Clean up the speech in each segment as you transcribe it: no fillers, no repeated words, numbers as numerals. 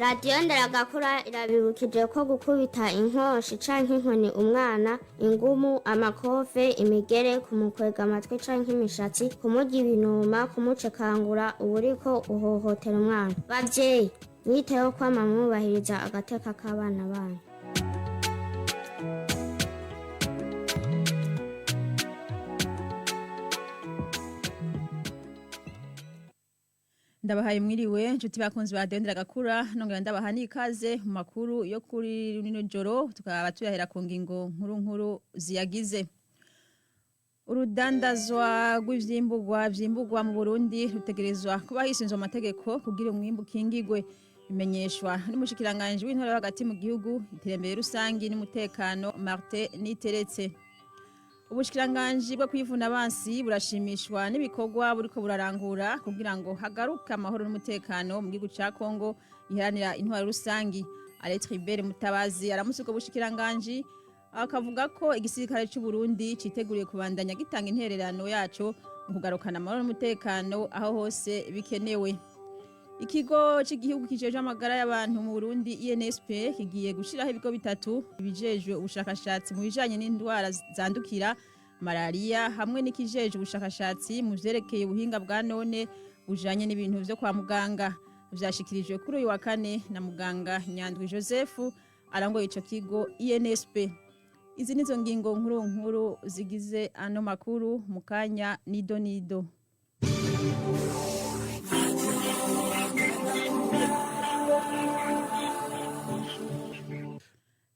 radiyo Nderagakura irabibukije ko gukubita inkoshi canke inkoni umwana, ingumu, amakofe, imigere, kumukwega amatwi canke imishatsi, kumurya ibinuma, kumucekangura uba uriko uhohotera umwana. Bavyeyi, mwiteho kwama mwubahiriza agateka k'abana banyu. Ndabahaye mwiriwe nshuti bakunzi ba Nderagakura nongera ndabaha n'ikaze mu makuru yo kuri rino joro tukaba tuyahera ku ngingo nkuru ziyagize. Urudandazwa rw'ivyimbugwa mu Burundi rutegerezwa kuba hisunzwe amategeko kugira umwimbu kingigwe, bimenyeshwa n'umushikiranganje w'intore hagati mu gihugu, iterambere rusangi n'umutekano Martin Niteretse. Ubushikiranganje bwo kwivuna abansi burashimishwa n'ibikorwa buriko burarangura kugira ngo hagaruke amahoro n'umutekano mu gihugu ca Kongo iharanira intwaro rusangi. Aletribert Mutabazi aramusuka ubushikiranganje akavuga ko igisirikare cy'u Burundi citeguriye kubandanya gitanga intererano yaco mu kugarukana amahoro n'umutekano aho hose bikenewe. Ikigo cy'igihugu kijeje amagara y'abantu mu Burundi INSP kigiye gushiraho ibigo bitatu bijejwe ubushakashatsi mu bijanye n'indwara zandukira malaria hamwe n'ikijeje ubushakashatsi mu vyerekeye ubuhinga bwa none bujanye n'ibintu vyo kwa muganga. Vyashikirijwe kuri uyu wa kane na muganga Nyandwi Joseph arangoye ico kigo INSP. Izi nizo ngingo nkuru zigize ano makuru mukanya nido.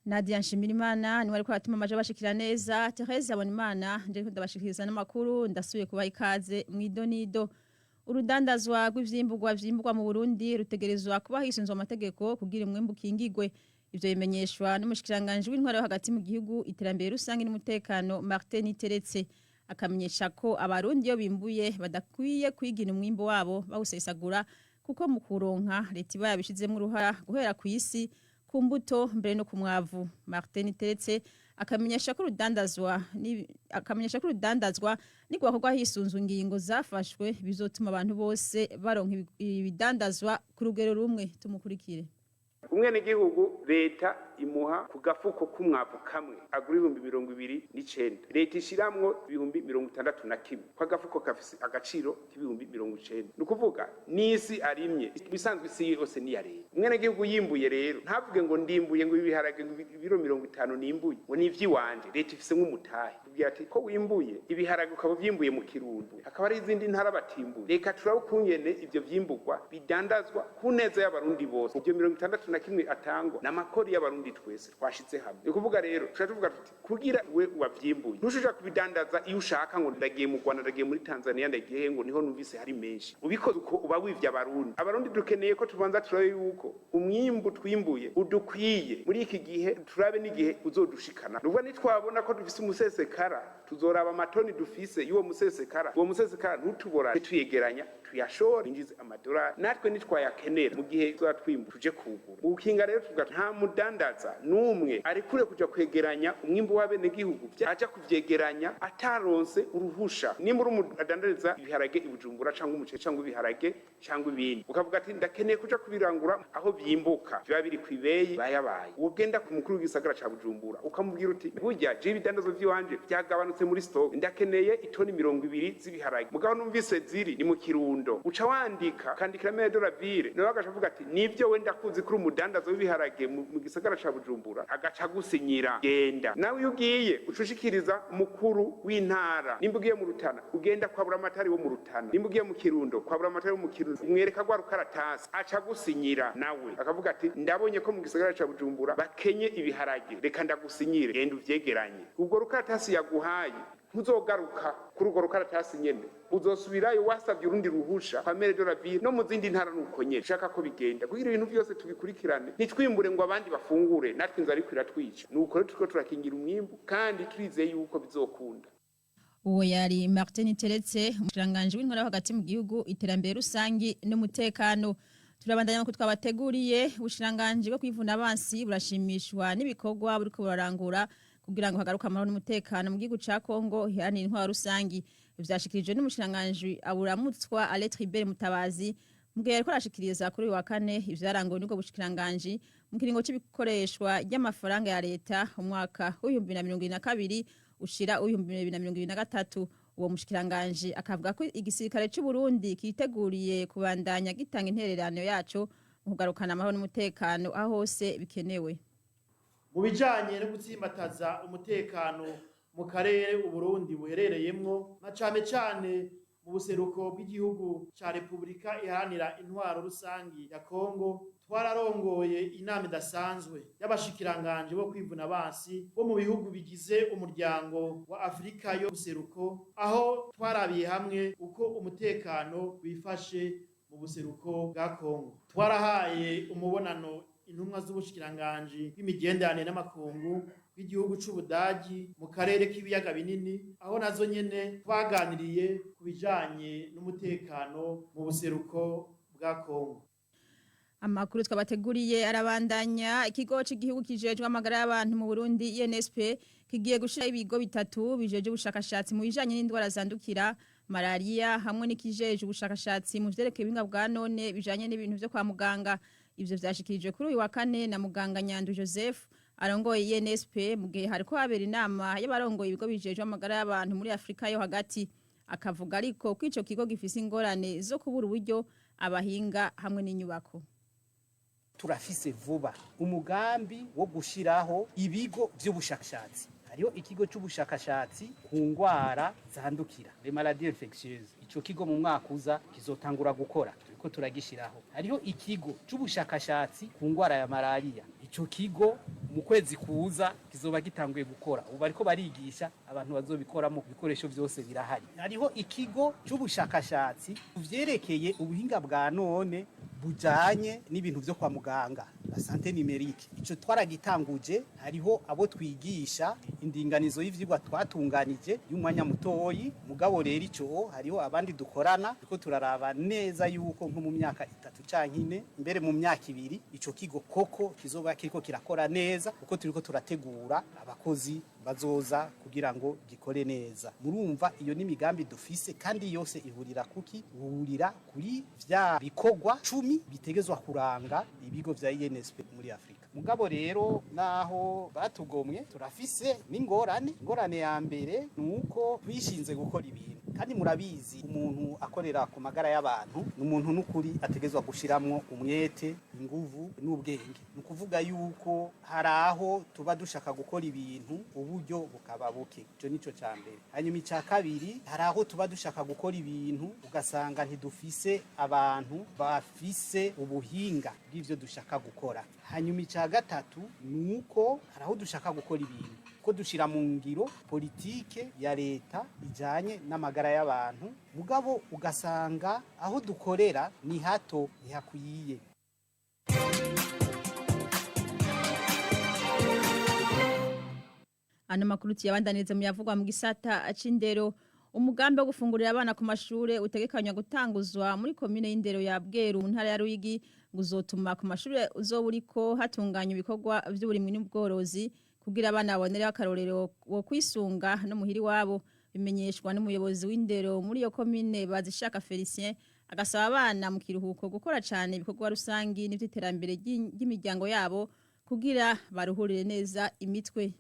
Nadia Nshimirimana ni wariko atuma amaje bashikira neza. Therese Abonimana ndiko ndabashikiriza n'amakuru ndasuye kuba ikaze mwidonido. Urudandazwa rw'ivyimbugwa mu Burundi rutegerezwa kuba hisunzwe amategeko kugira umwimbu kingigwe. Ivyo bimenyeshwa n'umushikiranganje w'intwaro hagati mu gihugu, iterambere rusangi n'umutekano Martin Niteretse. Akamenyesha ko abarundi yo bimbuye badakwiye kwigina umwimbu wabo bawusesagura kuko mu kuronka leta iba yabishizemo uruhara guhera ku isi ku mbuto mbere no ku mwavu. Martin Teretse akamenyesha ko urudandazwa ni kwakorwa hisunzwe ingingo zafashwe bizotuma abantu bose baronka ibidandazwa ku rugero rumwe. Tumukurikire. Umwene gihugu leta imuha ku gafuko k'umwavu kamwe agura 229. Leta ishiramwo 61 kwa gafuko kafise agaciro k'90. Nukuvuga nisi arimye bisanzwe isi yose ni ya leta. Umwene gihugu yimbuye rero ntavuge ngo ndimbuye ngo ibiharage ibiro 50 nimbuye ngo nivyi wanje. Leta ifise nk'umutahe kugira ati ko wimbuye ibiharage ukaba vyimbuye mu Kirundo hakaba ari izindi ntara batimbuye. Reka turabukungene ivyo vyimbugwa bidandazwa ku neza y'abarundi bose. Ivyo 61 atangwa n'amakori y'abarundi twese twashize hamwe. Ukuvuga rero tuvuga tuti kugira we wavyimbuye ntushuja kubidandaza iyo ushaka ngo ndagiye mu Rwanda ndagiye muri Tanzania ndagiye ngo niho numvise hari menshi. Ubikoze uko uba wivya abarundi dukeneye ko tubanza turabe yuko umwimbu twimbuye udukwiye muri iki gihe turabe n'igihe uzodushikana. Nubwo nitwabona ko dufise umusesekara tuzoraba amatoni dufise y'uwo musesekara. Uwo musesekara ntutubora tuyegeranya tuyashora injize amadolari natwe nitwayakenera mu gihe twimbu tuje kugura. Ukinga rero tuvuga nta mudandaza numwe ari kure kuja kwegeranya umwimbu w'abene gihugu aja kuvyegeranya ataronse uruhusha. Nimba umudandariza ibiharage ibujumbura cyangwa umuceri cyangwa ibiharage cyangwa ibindi ukavuga ati ndakeneye kuja kubirangura aho vyimbuka biba biri kwibeyi bayabaye. Ugenda ku mukuru w'igisagara ca Bujumbura ukamubwira uti burya je ibidandazo vy'iwanje byagabanutse muri stock ndakeneye itoni 200 z'ibiharage mugabo numvise ziri ni mu Kirundo. Uca wandika kandikira $1 nawe agashavuga ati nivyo wenda kuzi kuri umudandazo w'ibiharage mu gisagara ca Bujumbura agaca gusinyira genda. Nawe ugiye ucushikiriza mukuru w'intara. Nimba ugiye mu Rutana ugenda kwabura amatari wo mu Rutana. Nimba ugiye mu Kirundo kwabura amatari wo mu Kirundo umwereka gwa rukaratasi aca gusinyira nawe akavuga ati ndabonye ko mu gisagara ca Bujumbura bakenye ibiharage reka ndagusinyire genda uvyegeranye. Ubwo rukaratasi yaguhaye ntuzogaruka kuri urwo rukaratasi nyene uzosubirayo wasavye urundi ruhusha kwa $1 no mu zindi ntara nuko nyene. Shaka ko bigenda kugira ibintu byose tubikurikirane nitwimbure ngo abandi bafungure natwe inzara ariko iratwica. Nuko rero turiko turakingira umwimbu kandi turizeye yuko bizokunda. Uwo yari Martin Teretse umushikiranganje w'intwaro hagati mu gihugu, iterambere rusangi n'umutekano. Turabandanya ko twabateguriye. Ubushikiranganje bwo kwivuna abansi burashimishwa n'ibikorwa buriko burarangura kugira ngo hagaruka amahoro n'umutekano mu gihugu ca Kongo iharanira intwaro rusangi. Vyashikirijwe n'umushikiranganje aburamutswa Aletribert Mutabazi Mugihe yariko arashikiriza kuri uyu wa kane ivyarangowe n'ubwo bushikiranganji mu kiringo c'ibikoreshwa ry'amafaranga ya leta umwaka w'2022 ushira w'2023 uwo mushikiranganji akavuga ko igisirikare c'u Burundi kiteguriye kubandanya gitanga intererano yaco mu kugarukana amahoro n'umutekano aho hose bikenewe. Mu bijanye no gutsimbataza umutekano mu karere u Burundi buherereyemwo na cane mu buseruko bw'igihugu ca Republika Iharanira Intwaro Rusangi ya Kongo, twararongoye inama idasanzwe y'abashikiranganje bo kwivuna basi bo mu bihugu bigize umuryango wa Afrika yo buseruko, aho twarabiye hamwe uko umutekano wifashe mu buseruko bwa Kongo. Twarahaye umubonano intumwa z'ubushikiranganje bw'imigenderanire n'amakungu bw'igihugu c'Ubudagi mu karere k'ibiyaga binini, aho nazo nyene twaganiriye ku bijanye n'umutekano mu buseruko bwa Kongo. Amakuru twabateguriye arabandanya. Ikigo cy'igihugu kijejwe amagara y'abantu mu Burundi INSP kigiye gushira ibigo bitatu bijeje ubushakashatsi mu bijanye n'indwara zandukira, malaria hamwe n'ikijeje ubushakashatsi mu vyerekeye ibinga bwa none bijanye n'ibintu vyo kwa muganga. Ivyo vyashikirijwe kuri uyu wa kane na muganga Nyandu Joseph arongoye INSP mu gihe hariko habera inama y'abarongoye ibigo bijejwe amagara y'abantu muri Afrika yo hagati. Akavuga ariko ko ico kigo gifise ingorane zo kubura uburyo, abahinga hamwe n'inyubako. Turafise vuba umugambi wo gushiraho ibigo vy'ubushakashatsi. Hariho ikigo c'ubushakashatsi ku ngwara zandukira, les maladies infectieuses. Ico kigo mu mwaka uza kizotangura gukora, turiko turagishiraho. Hariho ikigo c'ubushakashatsi ku ngwara ya malaria. Ico kigo mu kwezi kuza kizoba gitanguye gukora. Ubu bariko barigisha abantu bazobikoramo, ibikoresho vyose birahari. Hariho ikigo c'ubushakashatsi kuvyerekeye ubuhinga bwa none bujanye n'ibintu vyo kwa muganga, la santé numérique. Ico twaragitanguje, hariho abo twigisha indinganizo y'ivyigwa twatunganije y'umwanya mutoyi, mugabo rero ico hariho abandi dukorana, turiko turaraba neza yuko nko mu myaka 3 canke 4 mbere mu myaka 2 ico kigo koko kizoba kiriko kirakora neza, kuko turiko turategura abakozi bazoza kugira ngo gikore neza. Murumva iyo ni migambi dufise, kandi yose ihurira kuki? Ihurira kuri vya bikorwa 10 bitegezwa kuranga ibigo vya INSP muri Afrika. Mugabo rero naho batugomwe turafise n'ingorane ya mbere nuko twishinze gukora ibintu, kandi murabizi umuntu akorera ku magara y'abantu n'umuntu n'ukuri ategezwa gushiramwo umwete, inguvu n'ubwenge. Nukuvuga yuko haraho tuba dushaka gukora ibintu uburyo bukaba buke. Ico nico ca mbere. Hanyuma ica kabiri, haraho tuba dushaka gukora ibintu ugasanga ntidufise abantu bafise ubuhinga bw'ivyo dushaka gukora. Hanyuma ica gatatu nuko haraho dushaka gukora ibintu ko dushira mu ngiro politike ya leta ijanye n'amagara y'abantu, mugabo ugasanga aho dukorera ni hato ntihakwiye. Ano makuru yabandaniriza mu yavugwa mu gisata c'indero. Umugambi wo gufungurira abana ku mashure utegekanywa gutanguzwa muri komine y'indero ya Bweru mu ntara ya Ruyigi, guzotuma ku mashure uzoburiko hatunganya ibikorwa vy'uburimwi n'ubworozi kugira abana babonere akarorero wo kwisunga no muhiri wabo. Bimenyeshwa n'umuyobozi w'indero muri iyo komine Bazishaka Felicien, agasaba abana mu kiruhuko gukora cyane ibikorwa rusangi n'ivy'iterambere ry'imiryango yabo kugira baruhurire neza imitwe.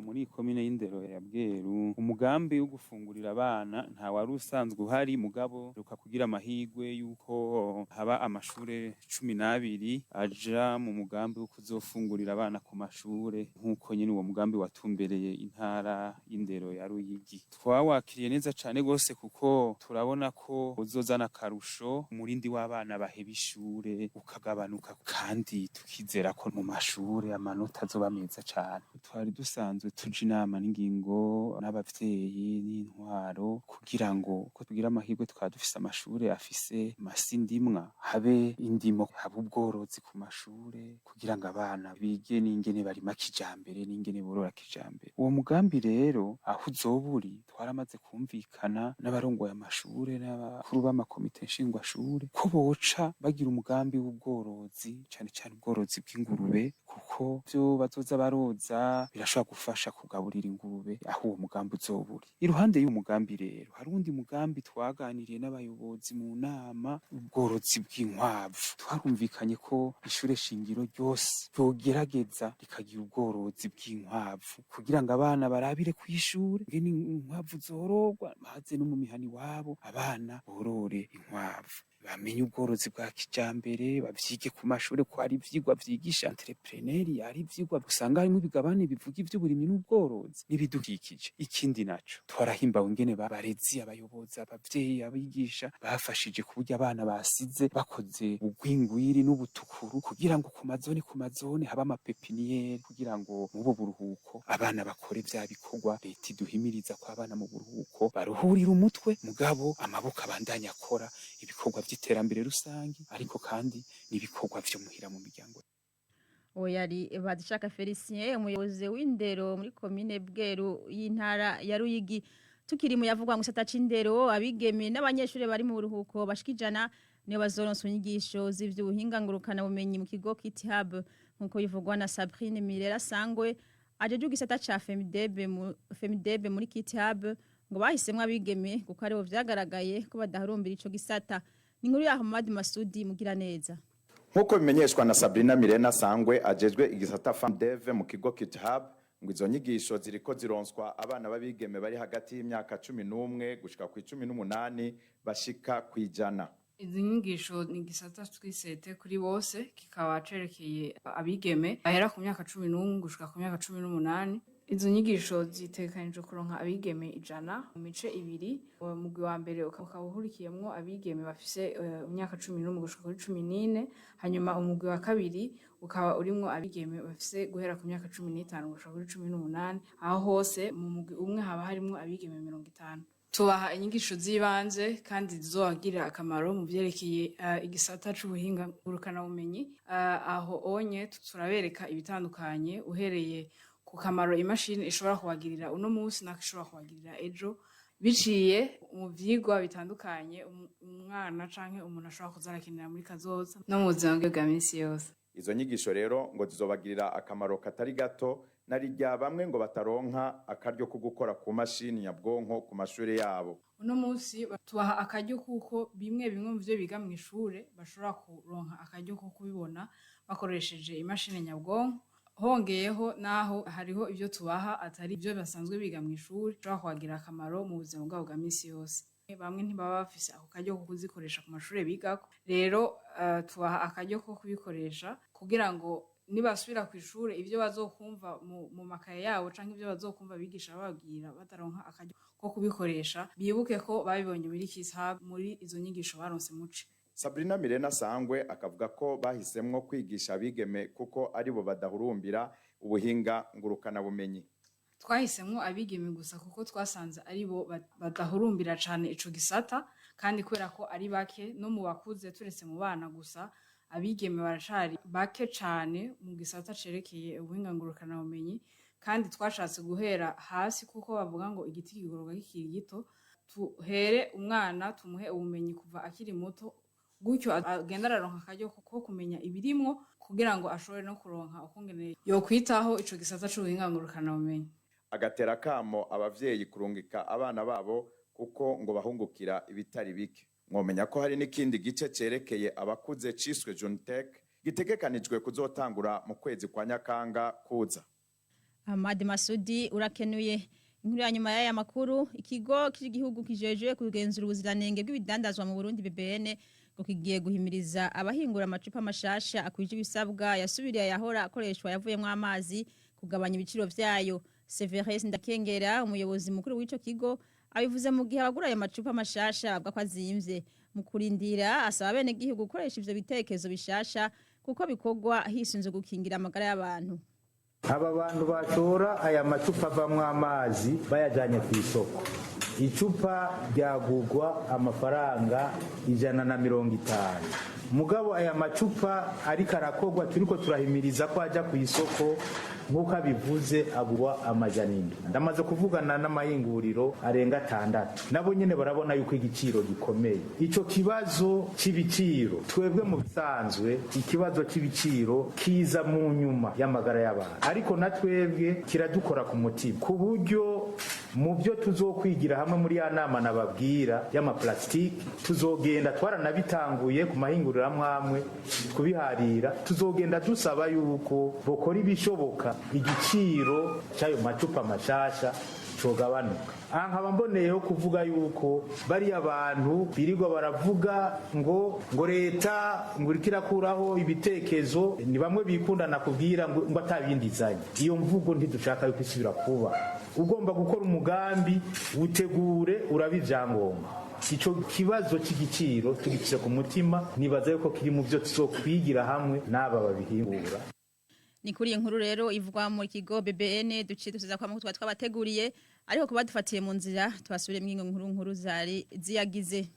Muri komine y'indero ya Bweru umugambi wo gufungurira abana nta wari usanzwe uhari, mugabo ruka kugira amahigwe yuko haba amashure 12 aja mu mugambi wo kuzofungurira abana ku mashure, nkuko nyine uwo mugambi watumbereye intara y'indero ya Ruyigi. Twawakiriye neza cane gose kuko turabona ko uzozana karusho umurindi w'abana baheba ishure ukagabanuka, kandi tukizera ko mu mashure amanota azoba meza cane. Twari dusanzwe tuja inama n'ingingo n'abavyeyi n'intwaro kugira ngo ko tugira amahirwe tukaba dufise amashure afise masindimwa, habe indimo habe ubworozi ku mashure kugira ngo abana bige n'ingene barima kijambere n'ingene borora kijambere. Uwo mugambi rero aho uzoburi twaramaze kumvikana n'abarongoye amashure n'abakuru b'amakomite nshingwashure ko boca bagira umugambi w'ubworozi, cane cane ubworozi bw'ingurube, kuko yuko vyo bazoza baroza birashobora gufasha kugaburira ingurube aho uwo mugambi uzoburi. Iruhande y'uwo mugambi rero hari undi mugambi twaganiriye n'abayobozi mu nama, ubworozi bw'inkwavu. Twarumvikanye ko ishure shingiro ryose ryogerageza rikagira ubworozi bw'inkwavu kugira ngo abana barabire kw'ishure ngene inkwavu zororwa, maze no mu mihani wabo abana borore inkwavu, bamenye ubworozi bwa kijambere, bavyige ku mashure ko ari ivyigwa vyigisha entrepreneur, ari ivyigwa usanga harimo ibigabane bivuga ivy'uburimyi n'ubworozi n'ibidukikije. Ikindi naco twarahimbawe ingene barezi, abayobozi, abavyeyi, abigisha bafashije ku buryo abana basize bakoze ubwingwiri n'ubutukuru kugira ngo ku mazone haba amapepiniere kugira ngo mu buruhuko abana bakore vya bikorwa leta iduhimiriza ko abana mu buruhuko baruhurira umutwe mugabo amaboko abandanya akora ibikorwa vy'iterambere rusangi ariko kandi n'ibikorwa vyo muhira mu miryango. Oyari Badishaka Felicien umuyobozi w'indero muri komine Bweru y'intara ya Ruyigi. Tukiri mu yavugwa ngo gisata c'indero, abigeme n'abanyeshure bari mu buruhuko bashikijana niyo bazoronsa inyigisho z'ivy'ubuhinga ngurukana bumenyi mu kigo Kit Hub nkuko bivugwa na Sabrine Mirera Sangwe ajeje gisata ca Femidebe muri Kit Hub ngo bahisemwe abigeme kuko aribo vyagaragaye ko badahurumbira ico gisata. Ni nkuru ya Ahmad Masudi mugira neza. Nkuko bimenyeshwa na Sabrina Mirena Sangwe ajejwe igisata Femidebe mu kigo Kit Hub ngo izo nyigisho ziriko zironswa abana babigeme bari hagati y'imyaka 11 gushika ku 18 bashika kwijana. Izi nyigisho ni gisata twisete kuri bose kikaba cerekeye abigeme bahera ku myaka 11 gushika ku myaka 18. Izo nyigisho zitekanijwe kuronka abigeme 100 mu mice ibiri. Umugwi wa mbere ukaba uhurikiyemwo abigeme bafise imyaka 11 gushika kuri 14, hanyuma umugwi wa kabiri ukaba urimwo abigeme bafise guhera ku myaka 15 gushika kuri 18. Aho hose mu mugwi umwe haba harimwo abigeme 50. Tubaha inyigisho z'ibanze kandi zizobagira akamaro mu vyerekeye igisata c'ubuhinga ngurukana bumenyi. Aho onye turabereka ibitandukanye uhereye ku kamaro imashini ishobora kubagirira uno munsi nakishobora kubagirira ejo biciye mu vyigwa bitandukanye umwana canke umuntu ashobora kuzarakinira muri kazoza no mu buzima bwa minsi yose. Izo nyigisho rero ngo zizobagirira akamaro katari gato narirya bamwe ngo bataronka akaryo ko gukora ku mashini nyabwonko ku mashure yabo. Uno munsi tubaha akaryo kuko bimwe mu byo biga mu ishure bashobora kuronka akaryo ko kubibona bakoresheje imashini nyabwonko. Hongeyeho naho hariho ivyo tubaha atari ivyo basanzwe biga mu ishuri bashobora kubagira akamaro mu buzima bwabo bwa minsi yose. Bamwe ntibaba bafise ako karyo ko kuzikoresha ku mashure bigako, rero tubaha akaryo ko kubikoresha kugira ngo nibasubira ku ishure ivyo bazokumva mu makaye yabo canke ivyo bazokumva bigisha bababwira bataronka akaryo ko kubikoresha bibuke ko babibonye muri Kit Hub muri izo nyigisho baronse muci. Sabrina Mirena Sangwe akavuga ko bahisemwo kwigisha abigeme kuko aribo badahurumbira ubuhinga ngurukana bumenyi. Twahisemwo abigeme gusa kuko twasanze aribo badahurumbira cane ico gisata kandi kubera ko ari bake no mu bakuze turetse mu bana gusa abigeme baracari bake cane mu gisata cerekeye ubuhinga ngurukana bumenyi kandi twashatse guhera hasi kuko bavuga ngo igiti kigororwa kikiri gito, tuhere umwana tumuhe ubumenyi kuva akiri muto gutyo agenda araronka akaryo ko kumenya ibirimwo kugira ngo ashobore no kuronka ukungene yo kwitaho ico gisata c'ubuhinga ngurukana bumenyi. Agatera kamo abavyeyi kurungika abana babo kuko ngo bahungukira ibitari bike. Mwomenya ko hari n'ikindi gice cerekeye abakuze ciswe Juntech gitegekanijwe kuzotangura mu kwezi kwa Nyakanga kuza. Ahmad Masudi urakenuye. Inkuru ya nyuma y'aya makuru, ikigo cy'igihugu kijeje kugenzura ubuziranenge bw'ibidandazwa mu Burundi BBN ngo kigiye guhimiriza abahingura amacupa mashasha akwije ibisabwa yasubiriye yahora akoreshwa yavuyemo amazi kugabanya ibiciro vyayo. Severus Ndakengera umuyobozi mukuru w'ico kigo abivuze mu gihe abagura ayo macupa mashasha bavuga ko azimvye. Mu kurindira asaba bene gihugu gukoresha ivyo bitekerezo bishasha kuko bikorwa hisunze gukingira amagara y'abantu. Aba bantu batora aya macupa avamwo amazi bayajanye ku isoko, icupa ryagurwa amafaranga 150, mugabo aya macupa ariko arakogwa turiko turahimiriza ko ajya ku isoko nk'uko abivuze agurwa amajana indwi. Ndamaze kuvugana n'amahinguriro arenga 6 nabo nyene barabona yuko igiciro gikomeye. Ico kibazo c'ibiciro twebwe mu bisanzwe ikibazo c'ibiciro kiza mu nyuma y'amagara y'abantu, ariko na twebwe kiradukora ku mutima ku buryo mu byo tuzokwigira hamwe muri ya nama nababwira y'amaplastiki tuzogenda twaranabitanguye ku mahinguriro amwe kubiharira, tuzogenda dusaba yuko bokora ibishoboka igiciro cy'ayo macupa mashasha cogabanuka. Nkaba mboneyeho kuvuga yuko bari abantu birirwa baravuga ngo leta ngo irakuraho ibitekezo, ni bamwe bikundana kubwira ngo atabindizanye. Iyo mvugo ntidushaka yuko isubira kuba. Ugomba gukora umugambi utegure urabe ivyangombwa. Ico kibazo c'igiciro tugicire ku mutima, nibaza yuko kiri mu byo tuzokwigira hamwe n'aba babihingura. Ni kuri inkuru rero ivugwa mu kigo BBN duciye dusiza kwa mutwa twabateguriye, ariko kuba dufatiye mu nzira twasubire mwingo nkuru zari ziyagize.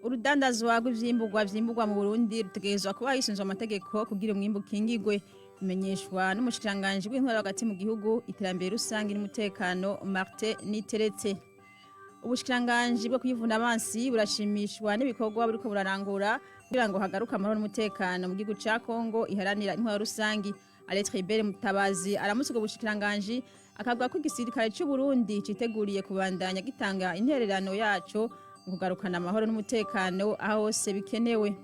Urudandazwa rw'ivyimbugwa mu Burundi rutegerezwa kuba hisunzwe amategeko kugira umwimbu kingigwe, bimenyeshwa n'umushikiranganje w'intwaro hagati mu gihugu, iterambere rusangi n'umutekano Martin Niteretse. Ubushikiranganje bwo kwivuna abansi burashimishwa n'ibikorwa buriko burarangura kugira ngo hagaruka amahoro n'umutekano mu gihugu ca Kongo iharanira intwaro rusangi. Aletribere Mutabazi aramutse ubwo bushikiranganje akavuga ko igisirikare cy'u Burundi citeguriye kubandanya gitanga intererano yaco mu kugarukana amahoro n'umutekano aho hose bikenewe.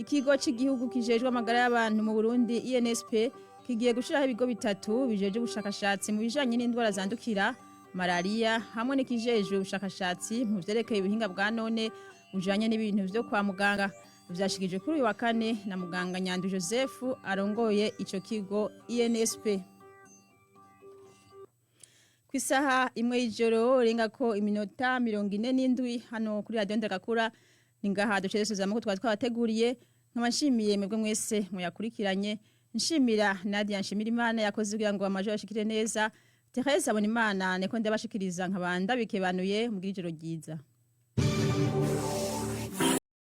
Ikigo cy'igihugu kijejwe amagara y'abantu mu Burundi INSP kigiye gushiraho ibigo bitatu bijeje ubushakashatsi mu bijanye n'indwara zandukira, malaria hamwe n'ikijejwe ubushakashatsi mu vyerekeye ubuhinga bwa none bujanye n'ibintu vyo kwa muganga. Vyashikije kuri uyu wa kane na muganga Nyandu Joseph arongoye ico kigo INSP. Kwisaha imwe y'ijoro renga ko iminota 47 hano kuri Radio Nderagakura ningaha duceresoza mu twabateguriye. Nkabashimiye mwebwe mwese muyakurikiranye, nshimira Nadia Nshimirimana yakoze kugira ngo amajoro ashikire neza. Teresa Bonimana neko ndabashikiriza nkabanda bikebanuye mu ijoro ryiza.